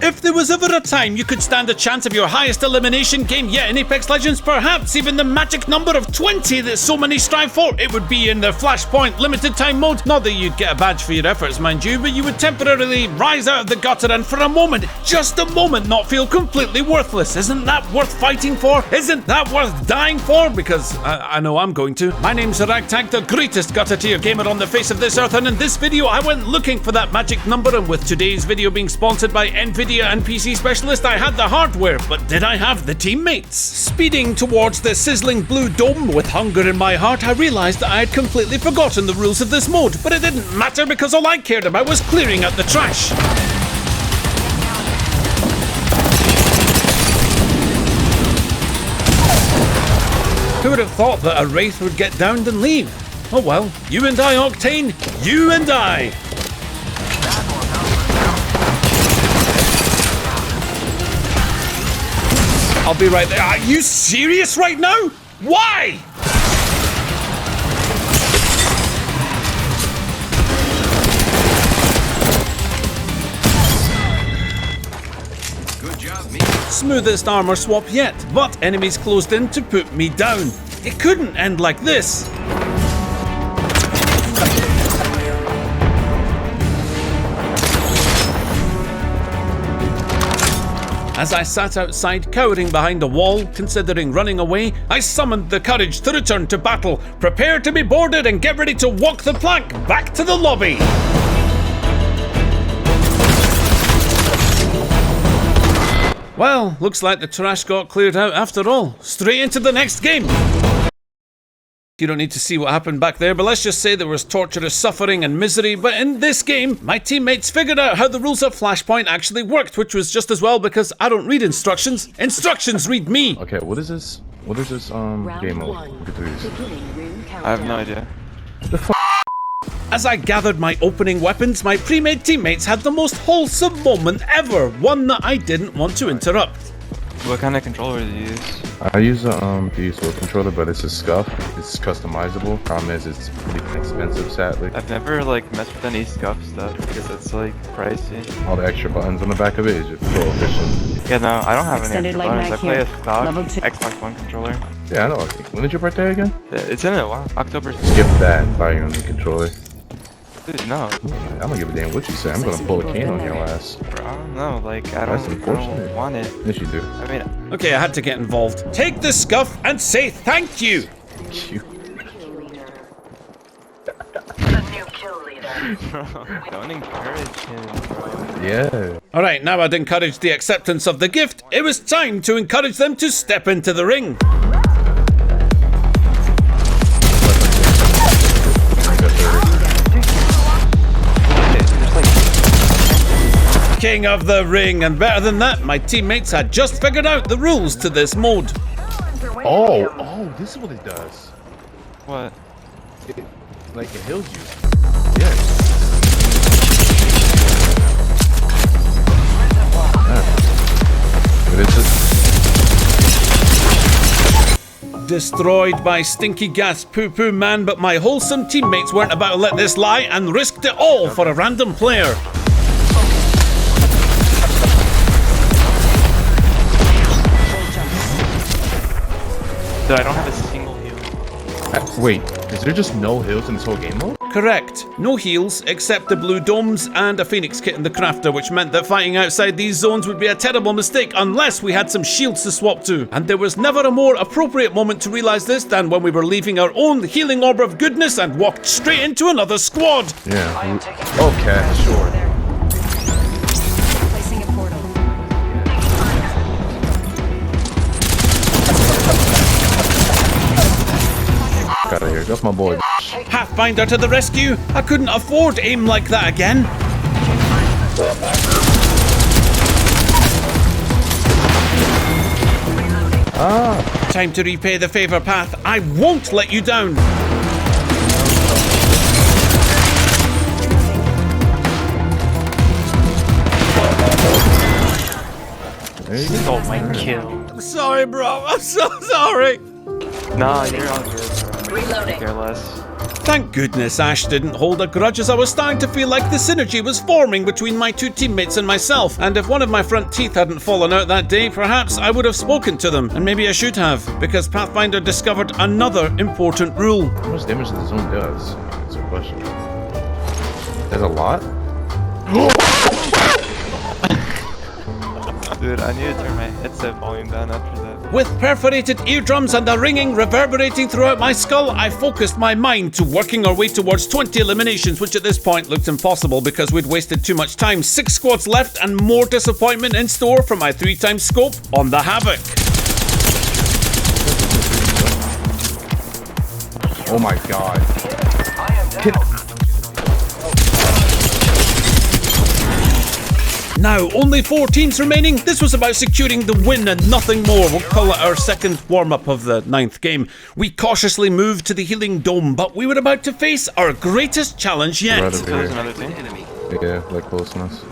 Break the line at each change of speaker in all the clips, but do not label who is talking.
If there was ever a time you could stand a chance of your highest elimination game yet in Apex Legends, perhaps even the magic number of 20 that so many strive for, it would be in the Flashpoint limited time mode. Not that you'd get a badge for your efforts, mind you, but you would temporarily rise out of the gutter and for a moment, just a moment, not feel completely worthless. Isn't that worth fighting for? Isn't that worth dying for? Because I know I'm going to. My name's Ragtag, the greatest gutter tier gamer on the face of this earth, and in this video I went looking for that magic number, and with today's video being sponsored by Nvidia and PC Specialist, I had the hardware, but did I have the teammates? Speeding towards the sizzling blue dome with hunger in my heart, I realised that I had completely forgotten the rules of this mode, but it didn't matter because all I cared about was clearing out the trash. Who would have thought that a Wraith would get downed and leave? Oh well, you and I, Octane, you and I. I'll be right there. Are you serious right now? Why?
Good job, me.
Smoothest armor swap yet, but enemies closed in to put me down. It couldn't end like this. As I sat outside, cowering behind a wall, considering running away, I summoned the courage to return to battle, prepare to be boarded and get ready to walk the plank back to the lobby. Well, looks like the trash got cleared out after all. Straight into the next game. You don't need to see what happened back there, but let's just say there was torturous suffering and misery. But in this game, my teammates figured out how the rules of Flashpoint actually worked, which was just as well because I don't read instructions. Instructions read me.
Okay, what is this? What is this game mode? Look at these.
I have no idea.
The f.
As I gathered my opening weapons, my pre-made teammates had the most wholesome moment ever, one that I didn't want to interrupt.
What kind of controller do you use?
I use a PS4 controller, but it's a scuff. It's customizable. Problem is, it's pretty expensive, sadly.
I've never like messed with any scuff stuff because it's like pricey.
All the extra buttons on the back of it is just prohibition.
Yeah, no, I don't have any
Extended
extra
light
buttons. I
mag
play
here.
a stock
Level 2.
Xbox One controller.
Yeah, I know. When is your birthday again?
It's in a while. October.
Skip that and buy your own controller.
Dude, no,
I don't give a damn what you say. I'm gonna pull a can on your ass.
bro, I don't know. Like, I
That's
don't
unfortunate.
want it.
Yes, you do.
I mean,
Okay, I had to get involved. Take the scuff and say thank you.
Cute.
don't encourage him, bro.
Yeah.
Alright, now I'd encouraged the acceptance of the gift, it was time to encourage them to step into the ring. King of the ring, and better than that, my teammates had just figured out the rules to this mode.
Oh, this is what it does.
What?
It heals you. Yeah. What is it?
Destroyed by stinky gas poo-poo man, but my wholesome teammates weren't about to let this lie and risked it all for a random player.
Dude, I don't have a single heal.
Wait, is there just no heals in this whole game mode?
Correct. No heals, except the blue domes and a phoenix kit in the crafter, which meant that fighting outside these zones would be a terrible mistake unless we had some shields to swap to. And there was never a more appropriate moment to realise this than when we were leaving our own healing orb of goodness and walked straight into another squad.
Yeah. Okay, sure.
Placing a portal.
Out of here. That's my boy.
Pathfinder to the rescue. I couldn't afford aim like that again. Time to repay the favour, Path. I won't let you down.
Stole my kill.
I'm sorry, bro. I'm so sorry.
Nah, you're all good, bro.
Reloading.
Care less.
Thank goodness Ash didn't hold a grudge, as I was starting to feel like the synergy was forming between my two teammates and myself, and if one of my front teeth hadn't fallen out that day, perhaps I would have spoken to them, and maybe I should have, because Pathfinder discovered another important rule.
How much damage the zone does? That's a question. There's a lot?
Dude, I need to turn my headset volume down after that.
With perforated eardrums and a ringing reverberating throughout my skull, I focused my mind to working our way towards 20 eliminations, which at this point looked impossible because we'd wasted too much time. 6 squads left and more disappointment in store for my 3x scope on the Havoc.
Oh my god.
Now, only 4 teams remaining. This was about securing the win and nothing more. We'll call it our second warm-up of the 9th game. We cautiously moved to the healing dome, but we were about to face our greatest challenge yet.
Right over
There's
here.
another team.
Yeah, like closeness.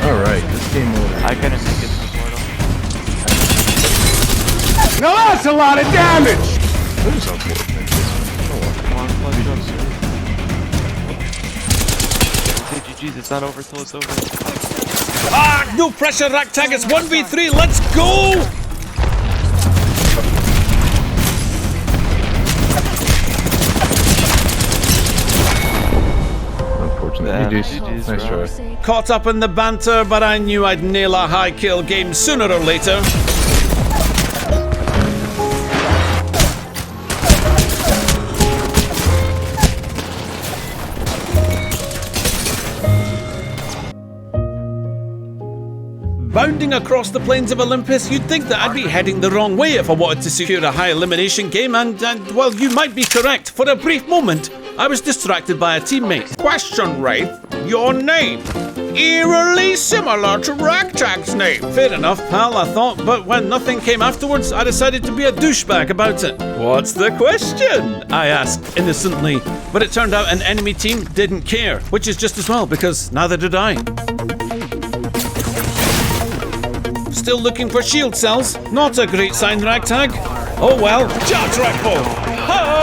Alright, this game over.
I couldn't make it to the portal.
Now that's a lot of damage!
There's some cool.
Come on, plug it up. Say GG's, it's not over till it's over.
Ah, no pressure, Ragtag. It's 1v3. Let's go!
Unfortunate. GG's.
GG's,
Nice
bro.
try.
Caught up in the banter, but I knew I'd nail a high kill game sooner or later. Bounding across the plains of Olympus, you'd think that I'd be heading the wrong way if I wanted to secure a high elimination game, and well, you might be correct. For a brief moment, I was distracted by a teammate. Question, Wraith. Your name? Eerily similar to Ragtag's name. Fair enough, pal, I thought, but when nothing came afterwards, I decided to be a douchebag about it. What's the question? I asked innocently, but it turned out an enemy team didn't care, which is just as well, because neither did I. Still looking for shield cells? Not a great sign, Ragtag. Oh well, charge rifle! Ho!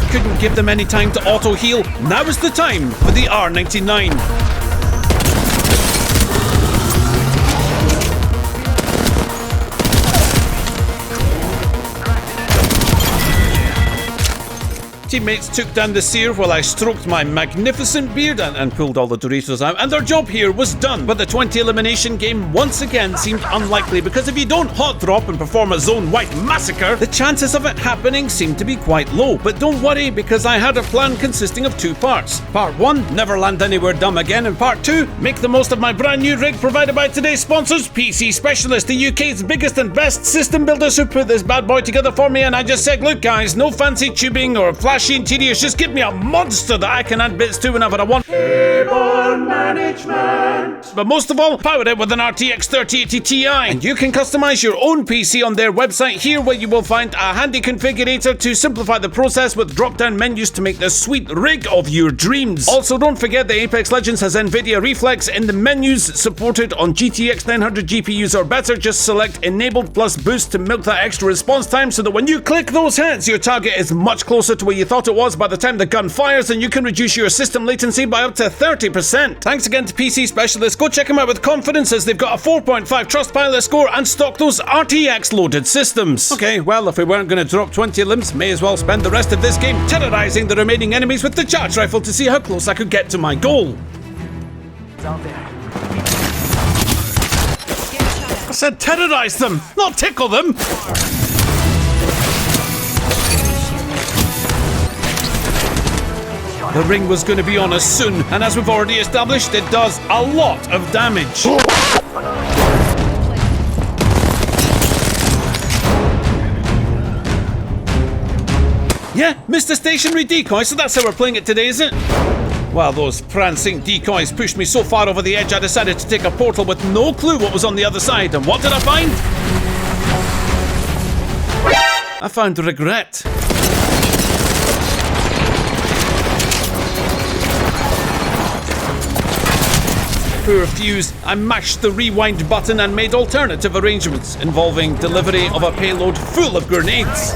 Couldn't give them any time to auto heal. Now is the time for the R99. Teammates took down the seer while I stroked my magnificent beard and pulled all the Doritos out, and their job here was done. But the 20 elimination game once again seemed unlikely, because if you don't hot drop and perform a zone-wide massacre, the chances of it happening seem to be quite low. But don't worry, because I had a plan consisting of 2 parts. Part 1, never land anywhere dumb again, and Part 2, make the most of my brand new rig provided by today's sponsors, PC Specialist, the UK's biggest and best system builders, who put this bad boy together for me. And I just said, look guys, no fancy tubing or flashy interiors, just give me a monster that I can add bits to whenever I want. Keyboard management. But most of all, power it with an RTX 3080 Ti, and you can customize your own PC on their website here, where you will find a handy configurator to simplify the process with drop-down menus to make the sweet rig of your dreams. Also, don't forget that Apex Legends has NVIDIA Reflex in the menus, supported on GTX 900 GPUs or better. Just select Enabled plus Boost to milk that extra response time, so that when you click those hits, your target is much closer to where you thought it was by the time the gun fires, and you can reduce your system latency by up to 30%. Thanks again to PC Specialist. Go check them out with confidence, as they've got a 4.5 Trustpilot score and stock those RTX loaded systems. Okay, well, if we weren't going to drop 20 limbs, may as well spend the rest of this game terrorizing the remaining enemies with the charge rifle to see how close I could get to my goal.
It's out there.
I said terrorize them, not tickle them. The ring was going to be on us soon, and as we've already established, it does a lot of damage. Yeah, missed a stationary decoy, so that's how we're playing it today, is it? Well, those prancing decoys pushed me so far over the edge I decided to take a portal with no clue what was on the other side. And what did I find? I found regret. Poor Fuse, I mashed the rewind button and made alternative arrangements involving delivery of a payload full of grenades.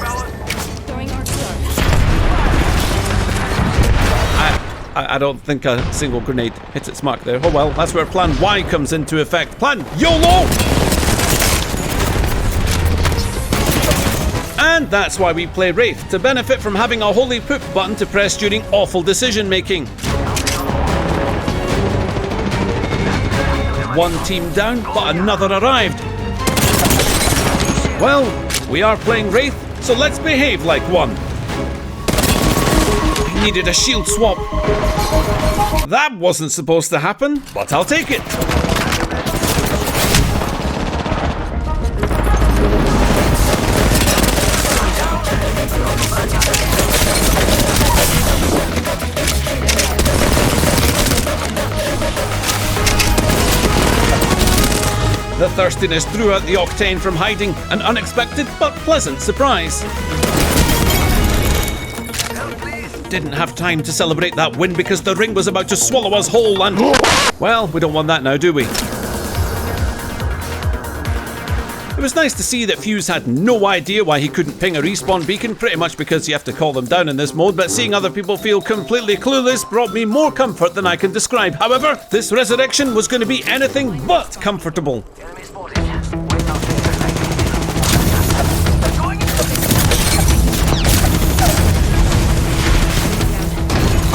I don't think a single grenade hit its mark there. Oh well, that's where Plan Y comes into effect. Plan YOLO! And that's why we play Wraith, to benefit from having a holy poop button to press during awful decision making. One team down, but another arrived. Well, we are playing Wraith, so let's behave like one. I needed a shield swap. That wasn't supposed to happen, but I'll take it. The thirstiness drew out the Octane from hiding, an unexpected but pleasant surprise. Didn't have time to celebrate that win because the ring was about to swallow us whole and... Well, we don't want that now, do we? It was nice to see that Fuse had no idea why he couldn't ping a respawn beacon, pretty much because you have to call them down in this mode, but seeing other people feel completely clueless brought me more comfort than I can describe. However, this resurrection was going to be anything but comfortable.
Enemy spotted.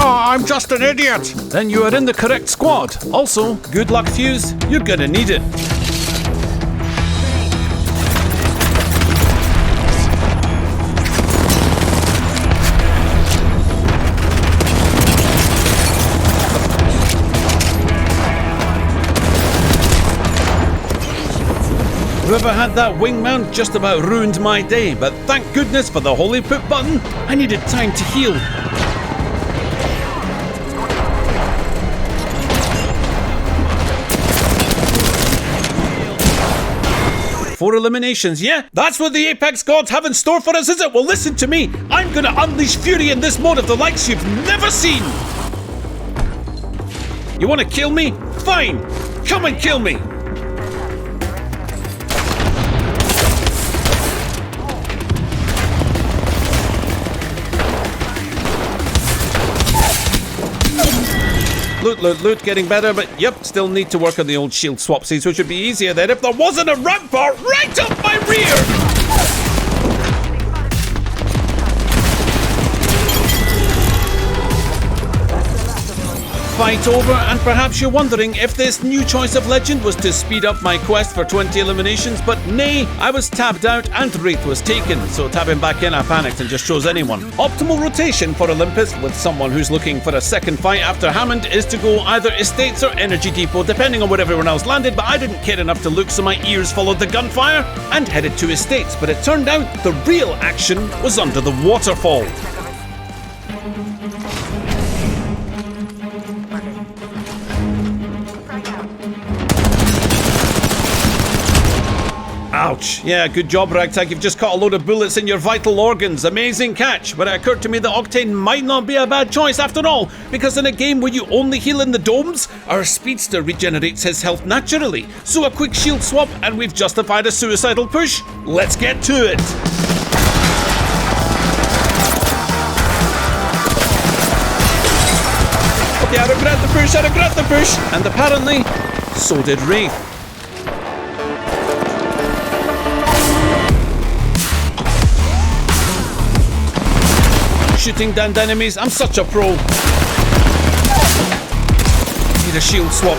Oh, I'm just an idiot! Then you are in the correct squad. Also, good luck, Fuse. You're gonna need it. Whoever had that wing mount just about ruined my day, but thank goodness for the holy poop button. I needed time to heal. Four eliminations, yeah? That's what the Apex gods have in store for us, is it? Well, listen to me. I'm gonna unleash fury in this mode of the likes you've never seen. You wanna kill me? Fine. Come and kill me. Loot, loot, loot, getting better, but yep, still need to work on the old shield swapsies, which would be easier then if there wasn't a rampart right up my rear! Fight over, and perhaps you're wondering if this new choice of legend was to speed up my quest for 20 eliminations, but nay, I was tabbed out and Wraith was taken, so tabbing back in I panicked and just chose anyone. Optimal rotation for Olympus with someone who's looking for a second fight after Hammond is to go either Estates or Energy Depot, depending on where everyone else landed, but I didn't care enough to look, so my ears followed the gunfire and headed to Estates, but it turned out the real action was under the waterfall. Ouch. Yeah, good job, Ragtag. You've just caught a load of bullets in your vital organs. Amazing catch. But it occurred to me that Octane might not be a bad choice after all, because in a game where you only heal in the domes, our speedster regenerates his health naturally. So a quick shield swap and we've justified a suicidal push. Let's get to it. Okay, I regret the push. And apparently, so did Wraith. Shooting down enemies, I'm such a pro. Need a shield swap.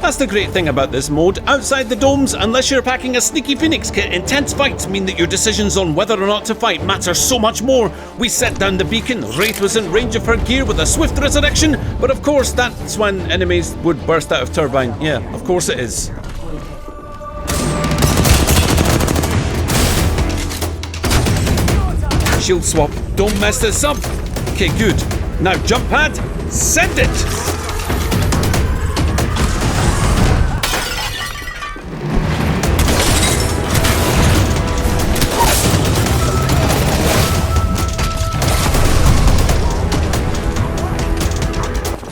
That's That's the great thing about this mode. Outside the domes, unless you're packing a sneaky Phoenix kit, intense fights mean that your decisions on whether or not to fight matter so much more. We set down the beacon, Wraith was in range of her gear with a swift resurrection, but of course that's when enemies would burst out of turbine. Yeah, of course it is. Shield swap, don't mess this up. Okay, good. Now jump pad, send it!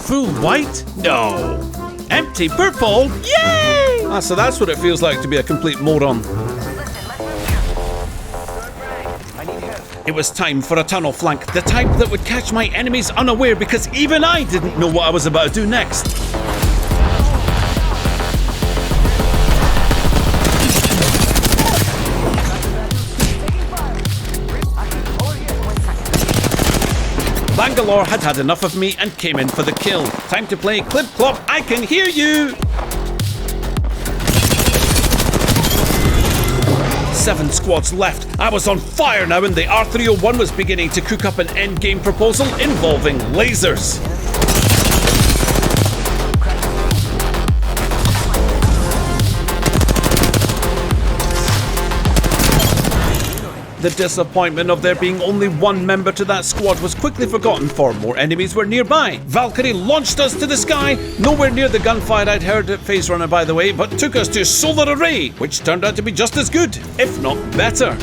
Full white? No. Empty purple? Yay! Ah, so that's what it feels like to be a complete moron. It was time for a tunnel flank, the type that would catch my enemies unaware because even I didn't know what I was about to do next. Bangalore had had enough of me and came in for the kill. Time to play Clip Clop, I can hear you! 7 squads left. I was on fire now and the R301 was beginning to cook up an endgame proposal involving lasers. The disappointment of there being only one member to that squad was quickly forgotten, for more enemies were nearby. Valkyrie launched us to the sky, nowhere near the gunfire I'd heard at Phase Runner by the way, but took us to Solar Array, which turned out to be just as good, if not better.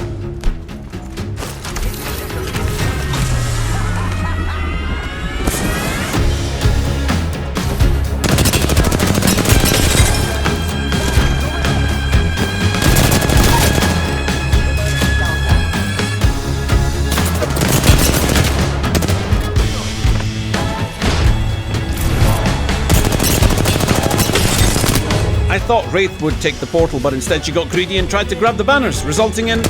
I thought Wraith would take the portal, but instead she got greedy and tried to grab the banners, resulting in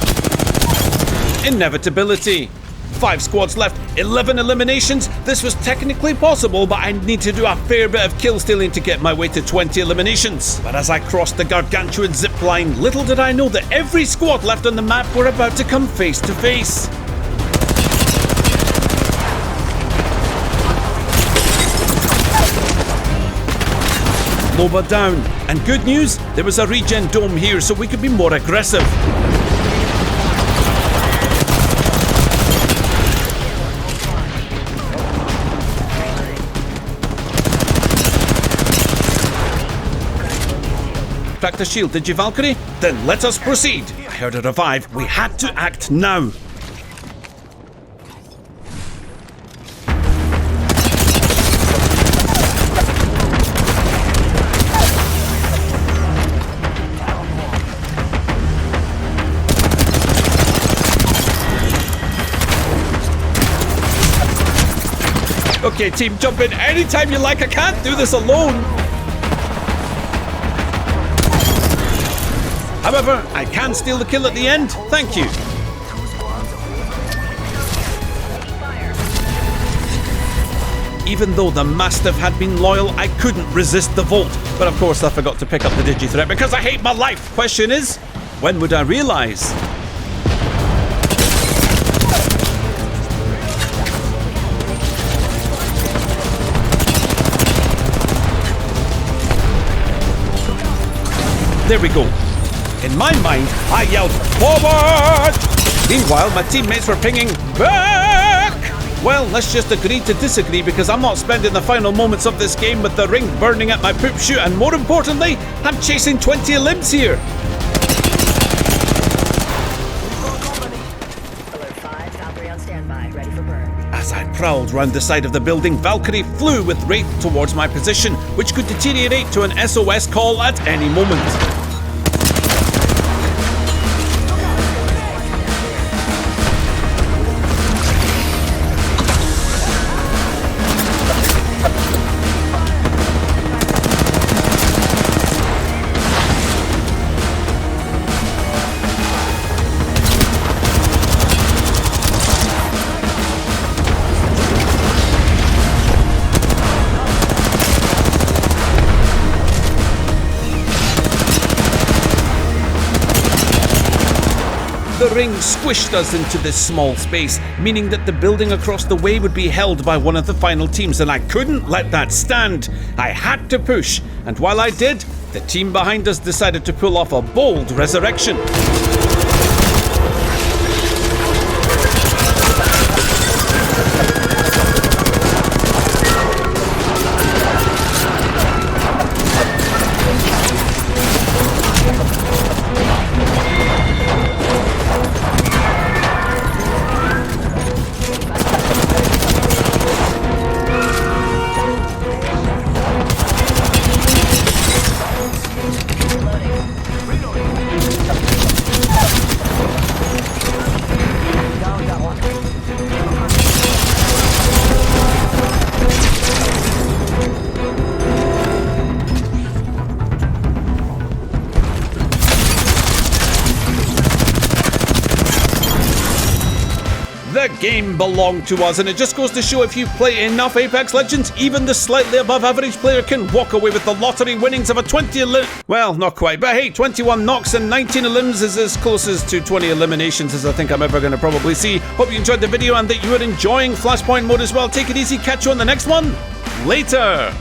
inevitability. 5 squads left, 11 eliminations. This was technically possible, but I need to do a fair bit of kill stealing to get my way to 20 eliminations. But as I crossed the gargantuan zip line, little did I know that every squad left on the map were about to come face to face. Loba down, and good news, there was a regen dome here so we could be more aggressive. Cracked the shield, did you, Valkyrie? Then let us proceed. I heard a revive. We had to act now. Okay, team, jump in anytime you like. I can't do this alone. However, I can steal the kill at the end. Thank you. Even though the Mastiff had been loyal, I couldn't resist the Volt. But of course, I forgot to pick up the Digi-Threat because I hate my life. Question is, when would I realise? There we go. In my mind, I yelled, "Forward!" Meanwhile, my teammates were pinging, "Back!" Well, let's just agree to disagree because I'm not spending the final moments of this game with the ring burning at my poop chute, and more importantly, I'm chasing 20 Elims here.
Alert 5, Valkyrie on standby, ready for burn.
As I prowled round the side of the building, Valkyrie flew with Wraith towards my position, which could deteriorate to an SOS call at any moment. ring squished us into this small space, meaning that the building across the way would be held by one of the final teams, and I couldn't let that stand. I had to push, and while I did, the team behind us decided to pull off a bold resurrection. The game belonged to us, and it just goes to show if you play enough Apex Legends, even the slightly above average player can walk away with the lottery winnings of a 21 knocks and 19 elims is as close as to 20 eliminations as I think I'm ever going to probably see. Hope you enjoyed the video and that you are enjoying Flashpoint mode as well. Take it easy, catch you on the next one. Later!